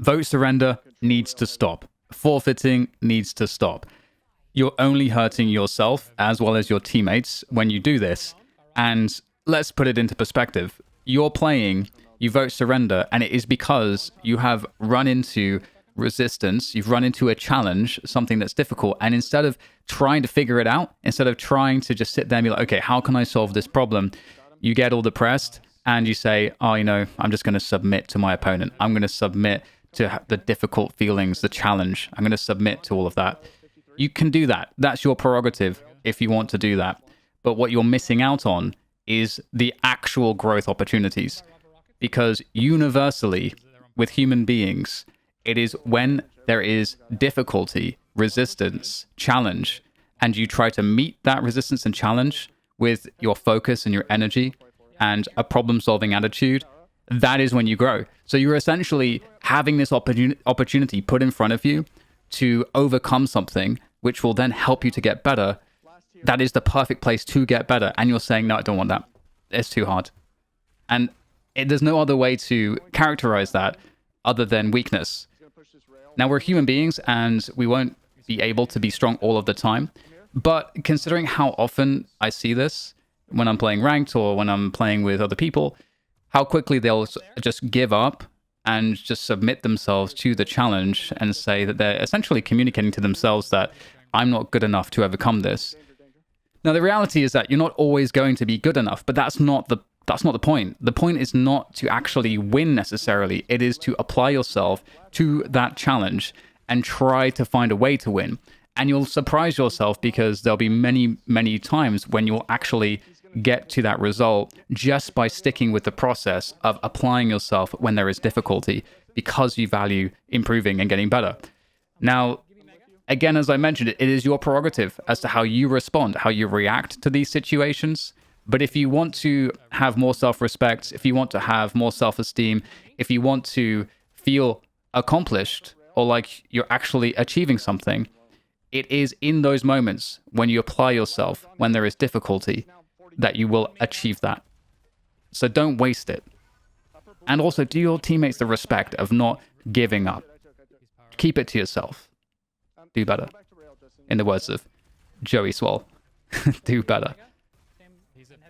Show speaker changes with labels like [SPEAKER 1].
[SPEAKER 1] Vote surrender needs to stop. Forfeiting needs to stop. You're only hurting yourself as well as your teammates when you do this. And let's put it into perspective. You're playing, you vote surrender, and it is because you have run into resistance, you've run into a challenge, something that's difficult, and instead of trying to figure it out, instead of trying to just sit there and be like, okay, how can I solve this problem? You get all depressed and you say, oh, I'm just going to submit to my opponent. I'm going to submit to the difficult feelings, the challenge. I'm going to submit to all of that. You can do that. That's your prerogative if you want to do that. But what you're missing out on is the actual growth opportunities. Because universally, with human beings, it is when there is difficulty, resistance, challenge, and you try to meet that resistance and challenge with your focus and your energy and a problem-solving attitude, that is when you grow. So you're essentially having this opportunity put in front of you to overcome something, which will then help you to get better. That is the perfect place to get better. And you're saying, no, I don't want that. It's too hard. And there's no other way to characterize that other than weakness. Now, we're human beings and we won't be able to be strong all of the time. But considering how often I see this when I'm playing ranked or when I'm playing with other people, how quickly they'll just give up and just submit themselves to the challenge and say that they're essentially communicating to themselves that I'm not good enough to overcome this. Now, the reality is that you're not always going to be good enough, but that's not the point. The point is not to actually win necessarily. It is to apply yourself to that challenge and try to find a way to win. And you'll surprise yourself because there'll be many, many times when you'll actually get to that result just by sticking with the process of applying yourself when there is difficulty because you value improving and getting better. Now, again, as I mentioned, it is your prerogative as to how you respond, how you react to these situations. But if you want to have more self-respect, if you want to have more self-esteem, if you want to feel accomplished or like you're actually achieving something, it is in those moments when you apply yourself, when there is difficulty, that you will achieve that. So don't waste it. And also do your teammates the respect of not giving up. Keep it to yourself. Do better. In the words of Joey Swole, do better.